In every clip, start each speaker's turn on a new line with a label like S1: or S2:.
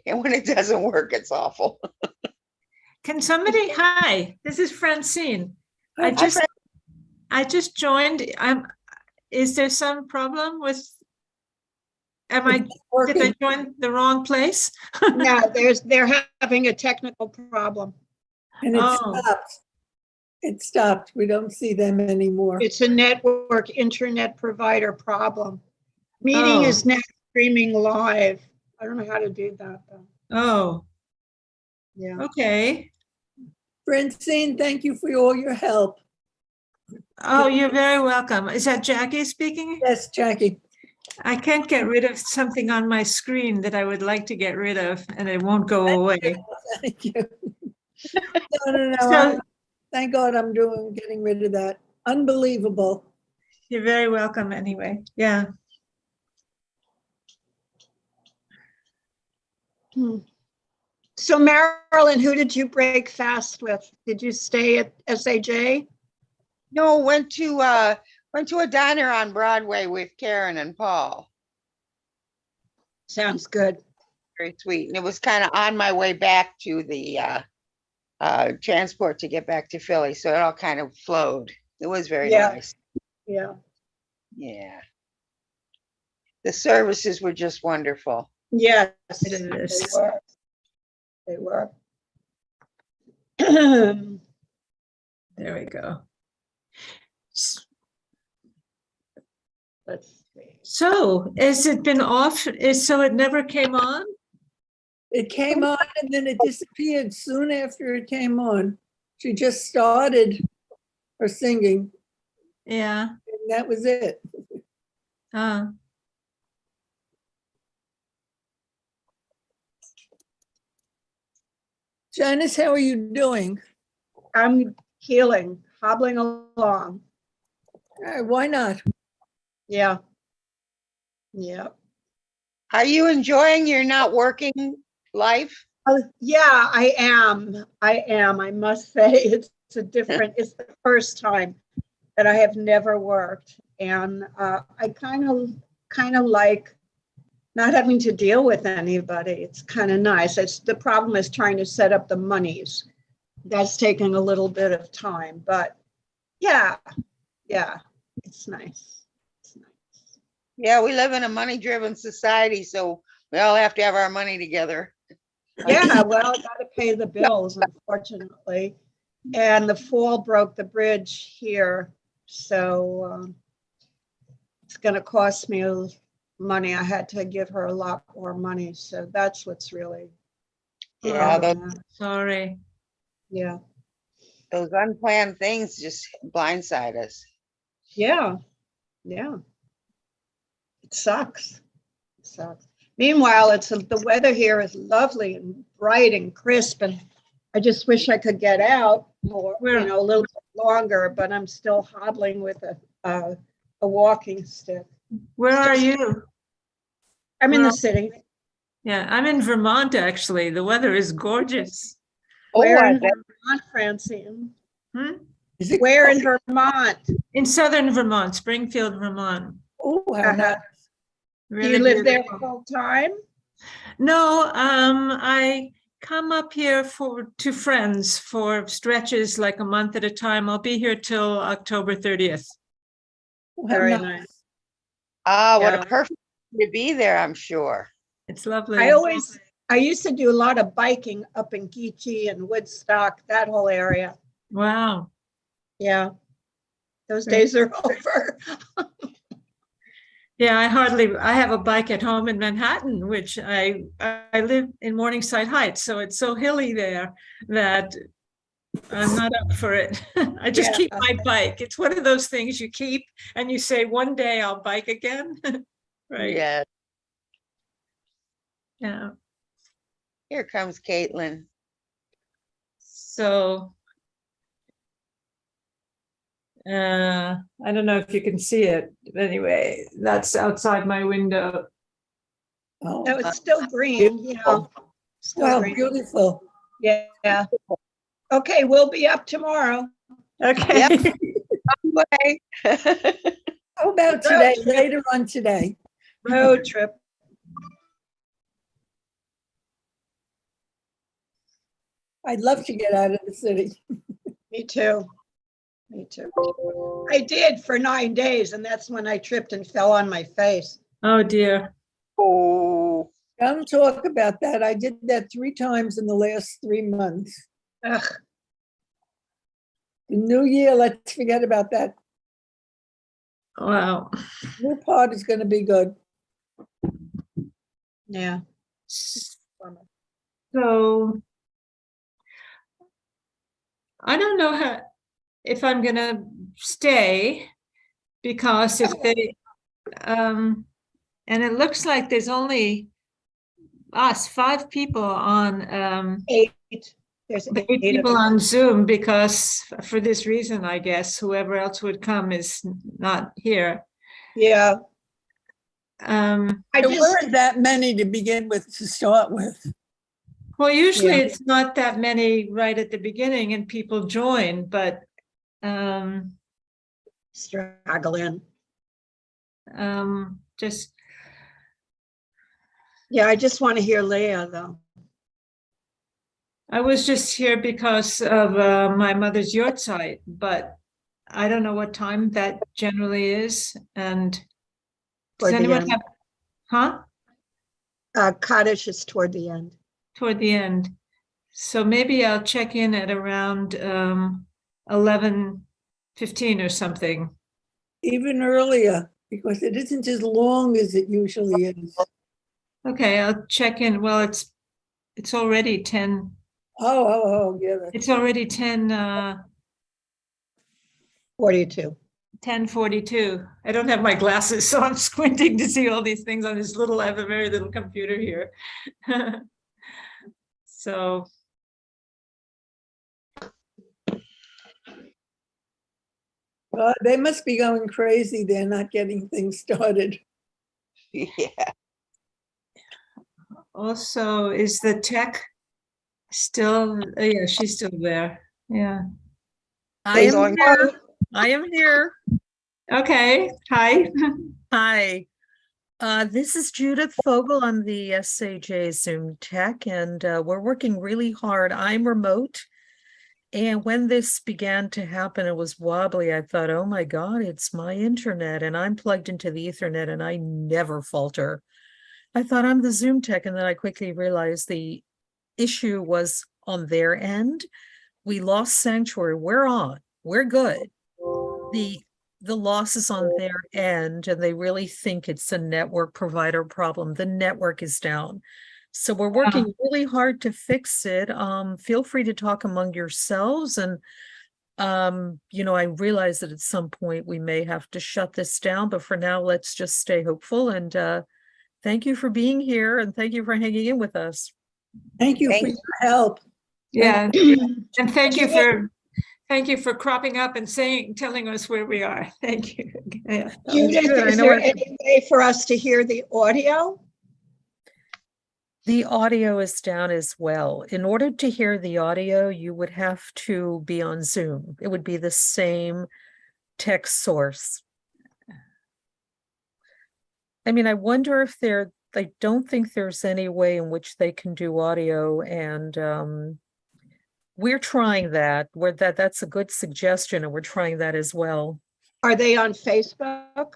S1: And when it doesn't work, it's awful.
S2: Can somebody, hi, this is Francine.
S1: Hi,
S2: I just joined. Is there some problem with, did I join the wrong place?
S3: No, they're having a technical problem.
S4: And it stopped. It stopped. We don't see them anymore.
S3: It's a network internet provider problem. Meeting is now streaming live. I don't know how to do that though.
S2: Oh,
S3: Yeah.
S2: okay.
S4: Francine, thank you for all your help.
S2: Oh, you're very welcome. Is that Jackie speaking?
S4: Yes, Jackie.
S2: I can't get rid of something on my screen that I would like to get rid of, and it won't go away.
S4: Thank you. No.
S2: So,
S4: Thank God I'm getting rid of that. Unbelievable.
S2: you're very welcome anyway. Yeah.
S3: So Marilyn, who did you break fast with? Did you stay at SAJ?
S1: No, went to a diner on Broadway with Karen and Paul.
S3: Sounds good.
S1: Very sweet. And it was kind of on my way back to the transport to get back to Philly. So it all kind of flowed. It was very nice.
S3: Yeah.
S1: Yeah. The services were just wonderful.
S3: Yes,
S2: It is.
S3: They were.
S2: There we go.
S3: Let's see.
S2: So, has it been off? So it never came on?
S4: It came on and then it disappeared soon after it came on. She just started her singing
S2: Yeah.
S4: and that was it. Janice, how are you doing?
S3: I'm healing, hobbling along.
S4: Why not?
S3: Yeah. Yeah.
S1: Are you enjoying your not working life?
S3: Yeah, I am. I must say it's it's the first time that I have never worked. And I kind of like not having to deal with anybody. It's kind of nice. The problem is trying to set up the monies. That's taking a little bit of time, but yeah, it's nice. It's nice.
S1: Yeah, we live in a money-driven society, so we all have to have our money together.
S3: Yeah, well, I got to pay the bills, unfortunately. And the fall broke the bridge here. So it's going to cost me money. I had to give her a lot more money. So that's what's really.
S1: Yeah,
S2: Sorry.
S3: Yeah.
S1: those unplanned things just blindside us.
S3: Yeah. Yeah. It sucks. It sucks. Meanwhile, the weather here is lovely and bright and crisp, and I just wish I could get out more, a little bit longer, but I'm still hobbling with a walking stick.
S2: Where are you?
S3: I'm in the city.
S2: Yeah, I'm in Vermont, actually. The weather is gorgeous.
S3: Where in Vermont, Francine? Where in Vermont?
S2: In southern Vermont, Springfield, Vermont.
S4: Oh, how nice.
S3: Do you live there full time?
S2: No, I come up here to friends for stretches like a month at a time. I'll be here till October 30th.
S3: Very nice.
S1: What a perfect to be there, I'm sure.
S2: It's lovely.
S3: I used to do a lot of biking up in Geechee and Woodstock, that whole area.
S2: Wow.
S3: Yeah. Those days are over.
S2: Yeah, I have a bike at home in Manhattan, which I live in Morningside Heights. So it's so hilly there that I'm not up for it. I just keep my bike. It's one of those things you keep and you say, one day I'll bike again. Right.
S1: Yeah.
S2: Yeah.
S1: Here comes Caitlin.
S2: So I don't know if you can see it. Anyway, that's outside my window.
S4: Oh,
S3: No, it's still green. Yeah.
S4: Wow, beautiful.
S3: Yeah. Okay, we'll be up tomorrow.
S2: Okay.
S4: How about today, later on today?
S3: Road trip.
S4: I'd love to get out of the city.
S3: Me too. Me too. I did for 9 days, and that's when I tripped and fell on my face.
S2: Oh, dear.
S1: Oh,
S4: Don't talk about that. I did that 3 times in the last 3 months.
S3: Ugh,
S4: The new year, let's forget about that.
S2: Wow.
S4: New part is going to be good.
S3: yeah.
S2: So I don't know if I'm gonna stay, because if they and it looks like there's only us 5 people on
S3: 8. There's
S2: 8
S3: 8 of
S2: people
S3: us.
S2: on Zoom, because for this reason, I guess whoever else would come is not here.
S3: Yeah.
S2: I
S4: There
S3: just,
S4: weren't that many to begin with, to start with.
S2: Well, usually
S3: Yeah.
S2: it's not that many right at the beginning and people join, but
S3: struggling.
S2: just
S3: Yeah, I just want to hear Leah, though.
S2: I was just here because of my mother's yurt site, but I don't know what time that generally is. And does
S3: Toward the
S2: anyone
S3: end.
S2: have,
S3: Kaddish is toward the end.
S2: toward the end? So maybe I'll check in at around 11:15 or something.
S4: Even earlier, because it isn't as long as it usually is.
S2: Okay, I'll check in. Well, it's already 10.
S4: Yeah.
S2: It's already 10.
S3: 42.
S2: 10:42. I don't have my glasses, so I'm squinting to see all these things on this little, I have a very little computer here. So.
S4: They must be going crazy. They're not getting things started.
S1: yeah.
S2: Also, is the tech still, yeah, she's still there. Yeah.
S5: I
S1: Is
S5: am
S1: on-
S5: here. I am here.
S2: Okay, hi.
S5: Hi. This is Judith Fogel. I'm the SAJ Zoom Tech, and we're working really hard. I'm remote. And when this began to happen, it was wobbly. I thought, oh my God, it's my internet. And I'm plugged into the Ethernet and I never falter. I thought I'm the Zoom Tech. And then I quickly realized the issue was on their end. We lost sanctuary. We're on. We're good. The loss is on their end, and they really think it's a network provider problem. The network is down. So we're working really hard to fix it. Feel free to talk among yourselves. And, I realize that at some point we may have to shut this down, but for now, let's just stay hopeful. And thank you for being here, and thank you for hanging in with us.
S4: Thank you for
S1: Thank
S4: your help.
S2: Yeah, and thank you for cropping up and telling us where we are. Thank you. Yeah.
S3: Judith,
S5: good. I
S3: is
S5: know
S3: there
S5: I-
S3: any way for us to hear the audio?
S5: The audio is down as well. In order to hear the audio, you would have to be on Zoom. It would be the same text source. I mean, I wonder if I don't think there's any way in which they can do audio, and we're trying that. That's a good suggestion, and we're trying that as well.
S3: Are they on Facebook?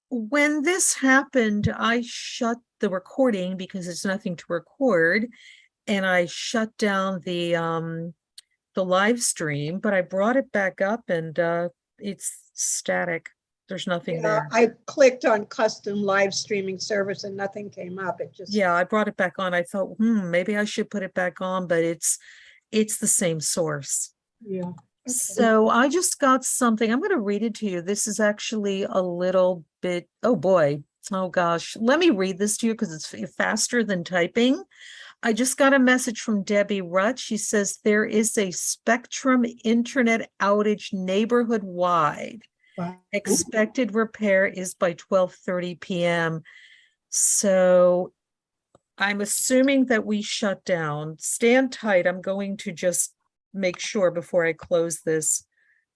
S5: When this happened, I shut the recording because there's nothing to record, and I shut down the live stream, but I brought it back up and it's static. There's nothing
S3: Yeah,
S5: there.
S3: I clicked on custom live streaming service and nothing came up. It just,
S5: Yeah, I brought it back on. I thought, maybe I should put it back on, but it's the same source.
S3: yeah.
S5: So I just got something. I'm going to read it to you. This is actually a little bit, oh boy. Oh gosh. Let me read this to you because it's faster than typing. I just got a message from Debbie Rutt. She says there is a Spectrum internet outage neighborhood wide.
S3: Wow.
S5: Expected repair is by 12:30 p.m. So I'm assuming that we shut down. Stand tight. I'm going to just make sure before I close this.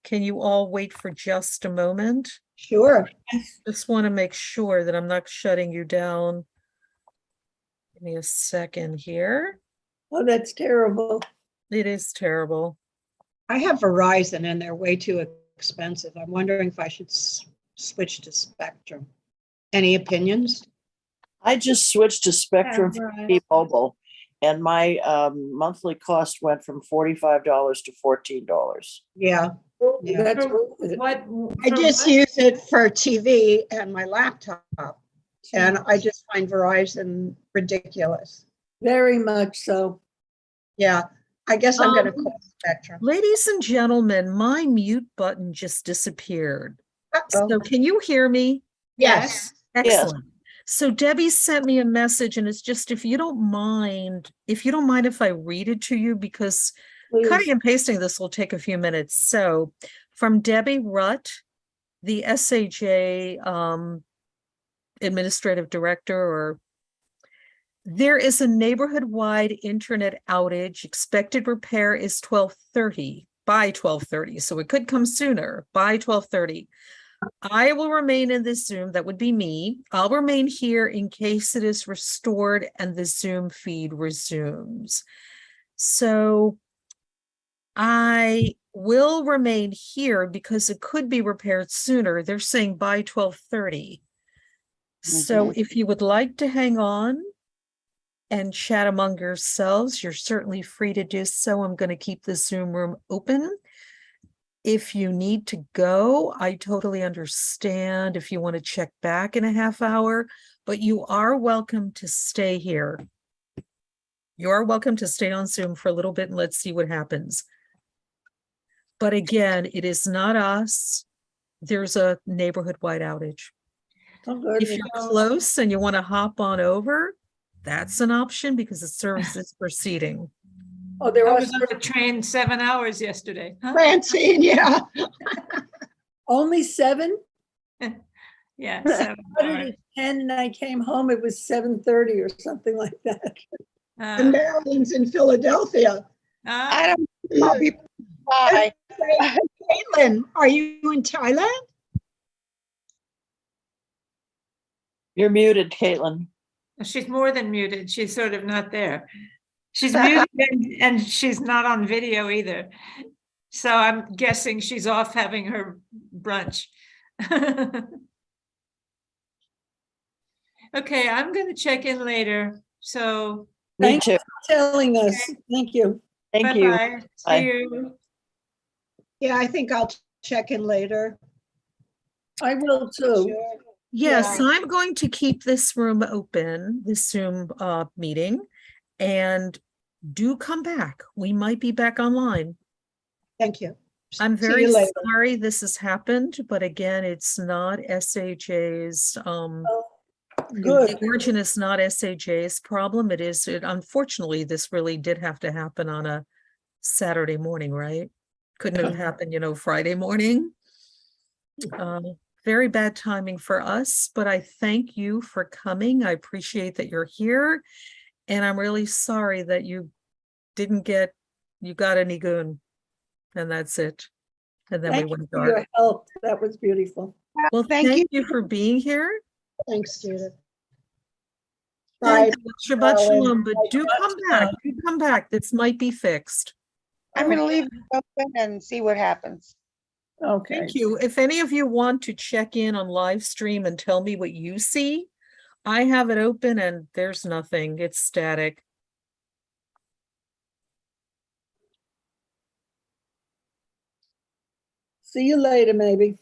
S5: Can you all wait for just a moment?
S3: Sure.
S5: Just want to make sure that I'm not shutting you down. Give me a second here.
S4: Oh, that's terrible.
S5: It is terrible.
S3: I have Verizon and they're way too expensive. I'm wondering if I should switch to Spectrum. Any opinions?
S6: I just switched to Spectrum
S2: Yeah,
S6: for
S2: right.
S6: T-Mobile, and my monthly cost went from $45 to $14.
S3: Yeah. Yeah.
S4: That's
S2: For
S4: worth it.
S2: what?
S3: I
S2: for
S3: just
S2: what?
S3: use it for TV and my laptop. And I just find Verizon ridiculous.
S4: Very much so.
S3: Yeah. I guess I'm going to
S5: Um,
S3: call Spectrum.
S5: Ladies and gentlemen, my mute button just disappeared.
S3: Uh-oh.
S5: So can you hear me?
S3: Yes.
S5: Excellent. So Debbie sent me a message and it's just, if you don't mind if I read it to you, because
S4: Please.
S5: cutting and pasting this will take a few minutes. So from Debbie Rutt, the SAJ administrative director, or there is a neighborhood-wide internet outage. Expected repair is 12:30 by 12:30. So it could come sooner by 12:30. I will remain in this Zoom. That would be me. I'll remain here in case it is restored and the Zoom feed resumes. So I will remain here because it could be repaired sooner. They're saying by 12:30. So if you would like to hang on and chat among yourselves, you're certainly free to do so. I'm going to keep the Zoom room open. If you need to go, I totally understand if you want to check back in a half hour, but you are welcome to stay here. You are welcome to stay on Zoom for a little bit and let's see what happens. But again, it is not us. There's a neighborhood-wide outage.
S4: Oh, good.
S5: If you're close and you want to hop on over, that's an option because the service is proceeding.
S4: Oh, there
S2: I
S4: was
S2: was on the train 7 hours yesterday. Huh?
S3: Francine, yeah.
S4: only 7.
S2: Yeah,
S4: I
S2: 7
S4: started
S2: hours.
S4: at 10 and I came home. It was 7:30 or something like that.
S3: And Marilyn's in Philadelphia.
S1: I don't know how people fly.
S3: Caitlin, are you in Thailand?
S6: You're muted, Caitlin.
S2: She's more than muted. She's sort of not there. She's muted and she's not on video either. So I'm guessing she's off having her brunch. Okay, I'm going to check in later. So
S6: Me
S4: Thank
S6: too.
S4: you for telling us. Thank you.
S6: Thank you.
S2: bye-bye.
S6: Bye.
S2: See you.
S3: Yeah, I think I'll check in later.
S4: I will too.
S3: Sure.
S5: Yes,
S3: Yeah.
S5: I'm going to keep this room open, this Zoom meeting, and do come back. We might be back online.
S3: Thank you.
S5: I'm
S3: See
S5: very
S3: you later.
S5: sorry this has happened, but again, it's not SAJ's,
S4: Good.
S5: the origin is not SAJ's problem. Unfortunately, this really did have to happen on a Saturday morning, right? Couldn't have happened, Friday morning. Very bad timing for us, but I thank you for coming. I appreciate that you're here. And I'm really sorry that you got any goon. And that's it. And then we
S4: Thank you
S5: went
S4: for your
S5: dark.
S4: help. That was beautiful.
S5: Well,
S1: Thank
S5: thank
S1: you.
S5: you for being here.
S3: Thanks, Judith. Bye.
S5: And Shabbat
S3: Darling.
S5: Shalom, but do come back. Do come back. This might be fixed.
S1: I'm gonna leave it open and see what happens.
S4: Okay.
S5: Thank you. If any of you want to check in on live stream and tell me what you see, I have it open and there's nothing. It's static.
S4: See you later, maybe.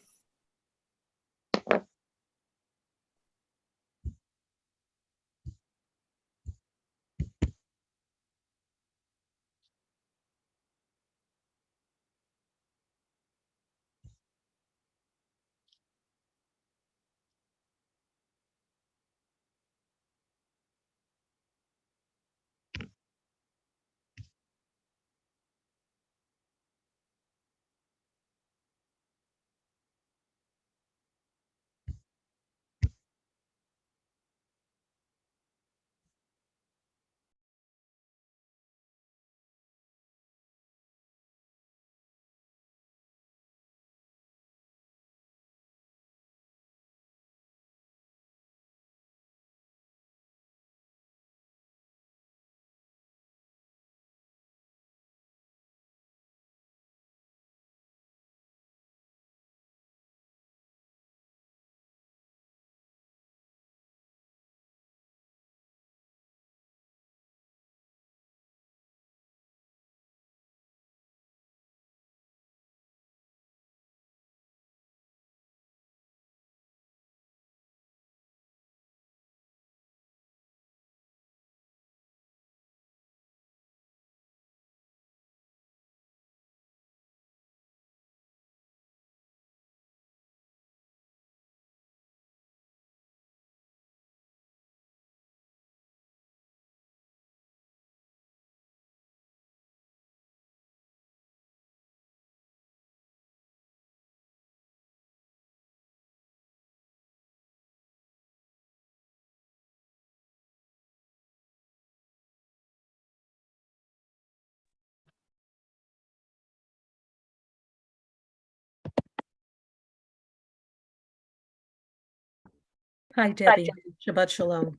S5: Hi, Debbie. Shabbat Shalom.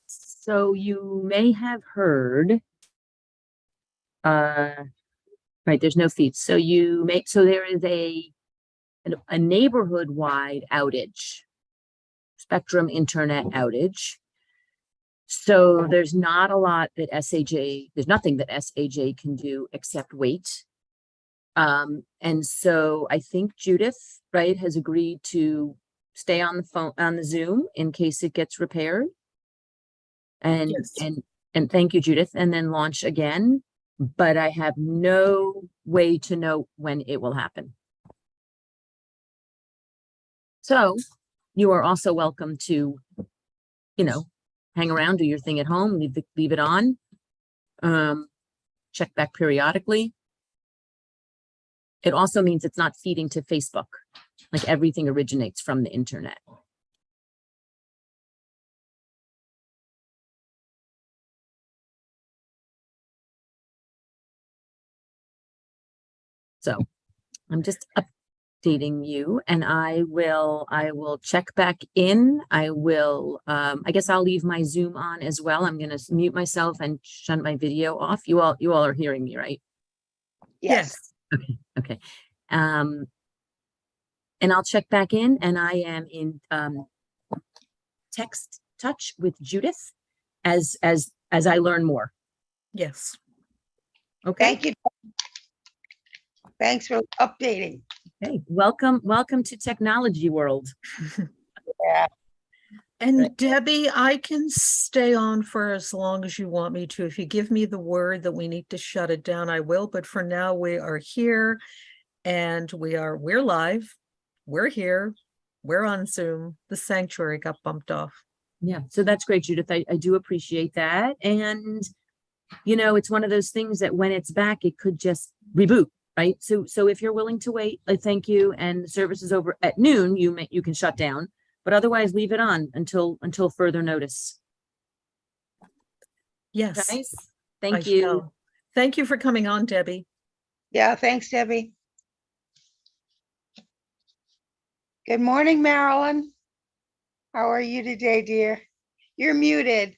S7: So you may have heard, right, there's no feeds. So there is a neighborhood-wide outage, Spectrum internet outage. So there's not a lot that there's nothing that SAJ can do except wait. And so I think Judith, right, has agreed to stay on the phone, on the Zoom in case it gets repaired. And,
S5: Yes.
S7: and thank you, Judith, and then launch again, but I have no way to know when it will happen. So you are also welcome to, hang around, do your thing at home, leave it on, check back periodically. It also means it's not feeding to Facebook, like everything originates from the internet. So I'm just updating you, and I will check back in. I guess I'll leave my Zoom on as well. I'm going to mute myself and shut my video off. You all are hearing me, right?
S1: Yes.
S7: Okay. And I'll check back in, and I am in text touch with Judith as I learn more.
S5: Yes.
S7: Okay.
S1: Thank you. Thanks for updating.
S7: Okay. Welcome to technology world.
S1: Yeah.
S5: And
S7: Right.
S5: Debbie, I can stay on for as long as you want me to. If you give me the word that we need to shut it down, I will. But for now, we are here and we're live. We're here. We're on Zoom. The sanctuary got bumped off.
S7: Yeah. So that's great, Judith. I do appreciate that. And, it's one of those things that when it's back, it could just reboot. Right. So if you're willing to wait, I thank you. And the service is over at noon, you can shut down, but otherwise leave it on until further notice.
S5: Yes.
S7: Guys,
S5: I
S7: thank you.
S5: shall. Thank you for coming on, Debbie.
S1: Yeah, thanks, Debbie. Good morning, Marilyn. How are you today, dear? You're muted.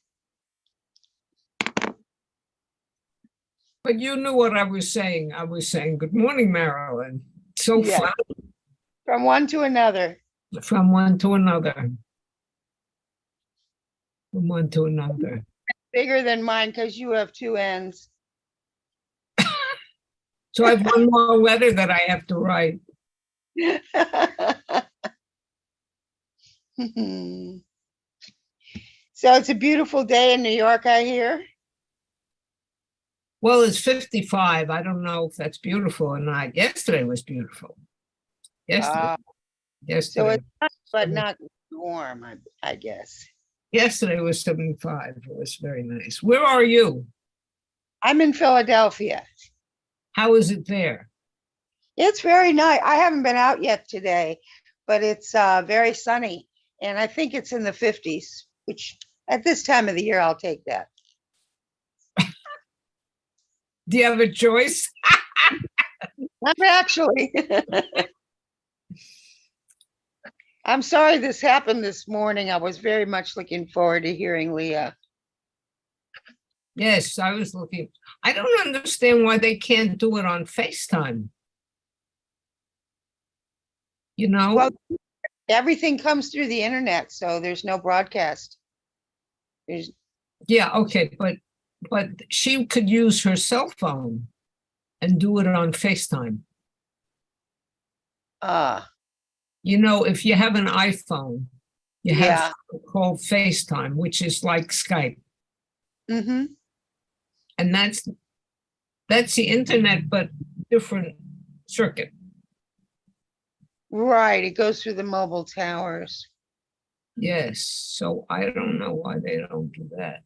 S8: But you knew what I was saying. I was saying, good morning, Marilyn. So
S1: Yeah.
S8: fun
S1: From one to another.
S8: from one to another. From one to another.
S1: Bigger than mine because you have two ends.
S8: So I have one more letter that I have to write.
S1: So it's a beautiful day in New York, I hear.
S8: Well, it's 55. I don't know if that's beautiful or not. Yesterday was beautiful. Yesterday,
S1: So
S8: yesterday,
S1: it's hot, but not warm, I guess.
S8: yesterday was 75. It was very nice. Where are you?
S1: I'm in Philadelphia.
S8: How is it there?
S1: It's very nice. I haven't been out yet today, but it's very sunny. And I think it's in the 50s, which at this time of the year, I'll take that.
S8: Do you have a choice?
S1: Not actually. I'm sorry this happened this morning. I was very much looking forward to hearing Leah.
S8: Yes, I was looking. I don't understand why they can't do it on FaceTime.
S1: Well, everything comes through the internet, so there's no broadcast.
S8: Yeah, okay, but she could use her cell phone and do it on FaceTime. If you have an iPhone, you have something called FaceTime, which is like Skype.
S1: Mm-hmm.
S8: And that's the internet, but different circuit.
S1: Right, it goes through the mobile towers.
S8: Yes, so I don't know why they don't do that.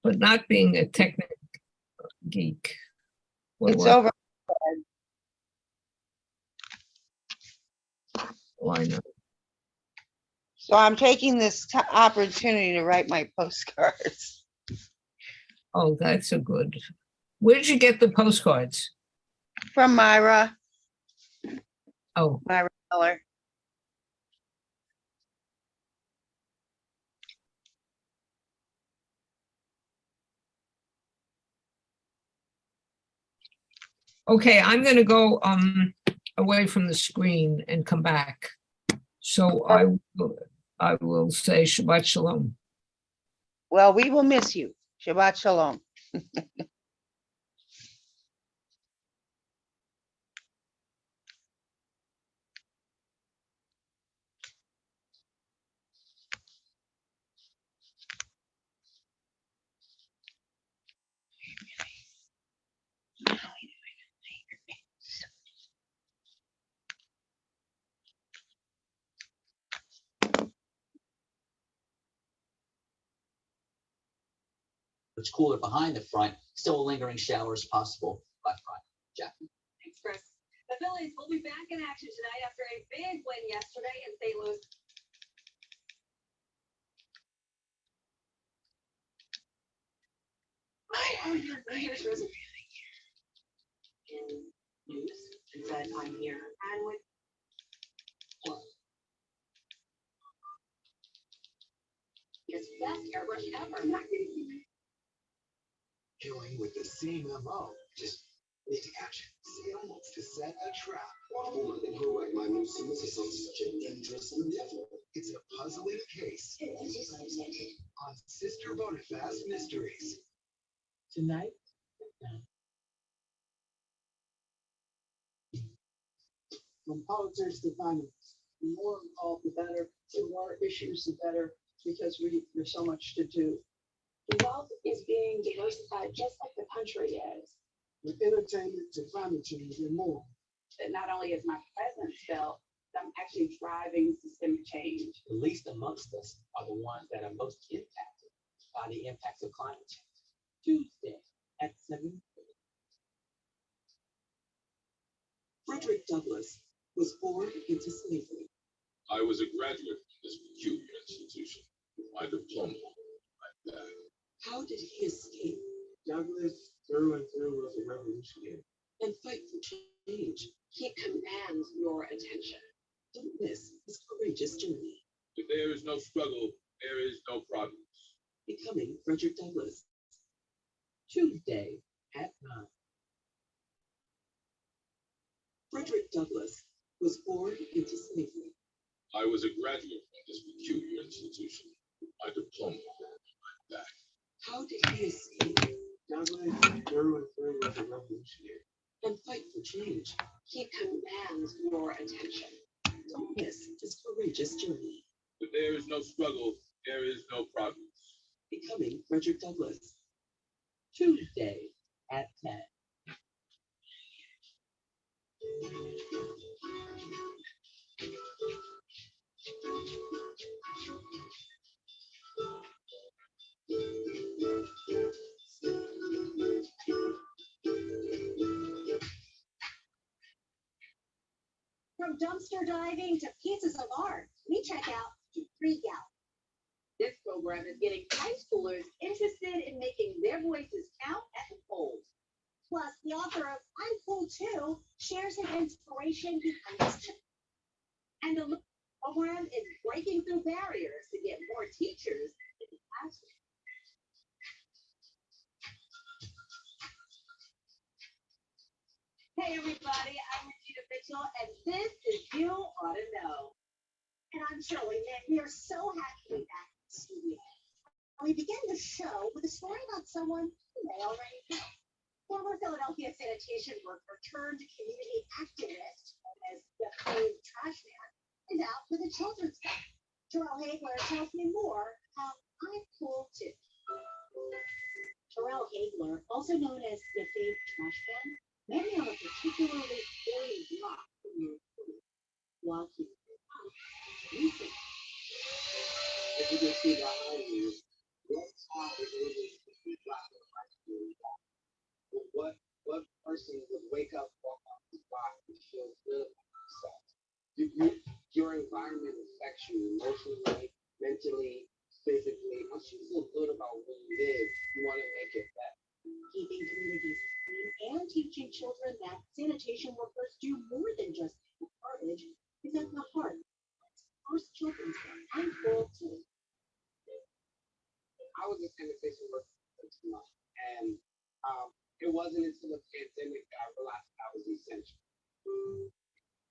S8: But not being a technical geek.
S1: It's over.
S8: Why not?
S1: So I'm taking this opportunity to write my postcards.
S8: Oh, that's a good. Where did you get the postcards?
S1: From Myra
S8: Oh,
S1: Miller.
S8: okay, I'm gonna go away from the screen and come back. So I will say Shabbat Shalom.
S1: Well, we will miss you. Shabbat Shalom.
S9: It's cooler behind the front, still lingering showers possible by Friday. Jackie.
S10: Thanks, Chris. The Phillies will be back in action tonight after a big win yesterday in St. Louis. Oh, your New Year's resolution in news and said, I'm here. And with what? His best airbrush ever.
S11: Killing with the same MO. Just need to catch it. Sam wants to set a trap. Woman incorrect. My new Simmons is such a dangerous devil. It's a puzzling case on Sister Bonifaz Mysteries.
S9: Tonight?
S12: When politics define the more involved, the better, the more issues, the better, because there's so much to do.
S10: The wealth is being diversified just like the country is.
S12: With entertainment to climate change and more.
S10: That not only is my presence felt, I'm actually driving systemic change.
S9: The least amongst us are the ones that are most impacted by the impacts of climate change. Tuesday at 7.
S11: Frederick Douglass was born into slavery.
S13: I was a graduate from this peculiar institution. My diploma like that.
S11: How did he escape? Douglass, through and through, was a revolutionary. And fight for change.
S10: He commands your attention.
S11: Don't miss his courageous journey.
S13: If there is no struggle, there is no progress.
S11: Becoming Frederick Douglass. Tuesday at 9. Frederick Douglass was born into slavery.
S13: I was a graduate from this peculiar institution. My diploma like that.
S11: How did he escape? Douglass, through and through, was a revolutionary. And fight for change.
S10: He commands your attention.
S11: Don't miss his courageous journey.
S13: If there is no struggle, there is no progress.
S11: Becoming Frederick Douglass. Tuesday at 10.
S10: From dumpster diving to pieces of art, we check out to Freak Out. This program is getting high schoolers interested in making their voices count at the polls. Plus, the author of I'm Cool Too shares his inspiration behind his chip. And the program is breaking through barriers to get more teachers in the classroom. Hey everybody, I'm Regina Mitchell, and this is You Ought to Know. And I'm Shirley, and we are so happy to be back in the studio. We begin the show with a story about someone you may already know. Former Philadelphia sanitation worker turned community activist, known as the Cave Trash Man, is out with a children's book. Terrell Hagler tells me more about I'm Cool Too. Terrell Hagler, also known as the Cave Trash Man, met me on a particularly thorny block in your city while he was recent.
S11: As you can see behind you, this top is really the block of my school. What person would wake up, walk off the block, and feel good about themselves? Your environment affects you emotionally, mentally, physically. Once you feel good about where you live, you want to make it better.
S10: Keeping communities and teaching children that sanitation workers do more than just pick up garbage is at the heart of most children's work. I'm full too.
S11: I was a sanitation worker for 6 months, and it wasn't until the pandemic that I realized that I was essential.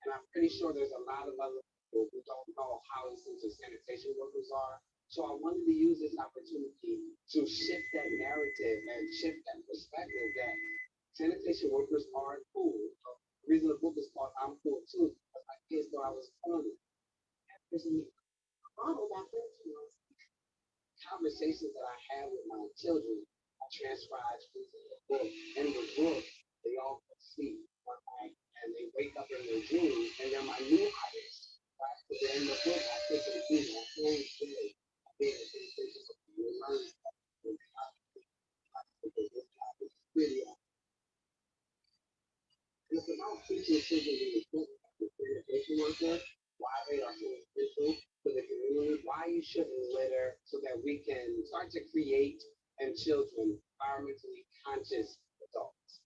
S11: And I'm pretty sure there's a lot of other people who don't know how essential sanitation workers are. So I wanted to use this opportunity to shift that narrative and shift that perspective that sanitation workers aren't cool. The reason the book is called I'm Cool Too is because my kids thought I was funny.
S10: There's a model that lives here.
S11: Conversations that I have with my children are transcribed into the book. In the book, they all go to sleep one night and they wake up in their dreams and they're my new hires. Right? But then in the book, I take them through my whole day. Being a sensation of you learn stuff. It's about teaching children the importance of the sanitation worker, why they are so essential for the community, why you shouldn't litter, so that we can start to create in children environmentally conscious adults.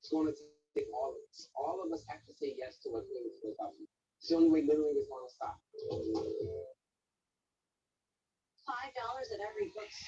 S11: It's going to take all of us. All of us have to say yes to what things look up. It's the only way littering is going to stop.
S10: $5 at every bookstore.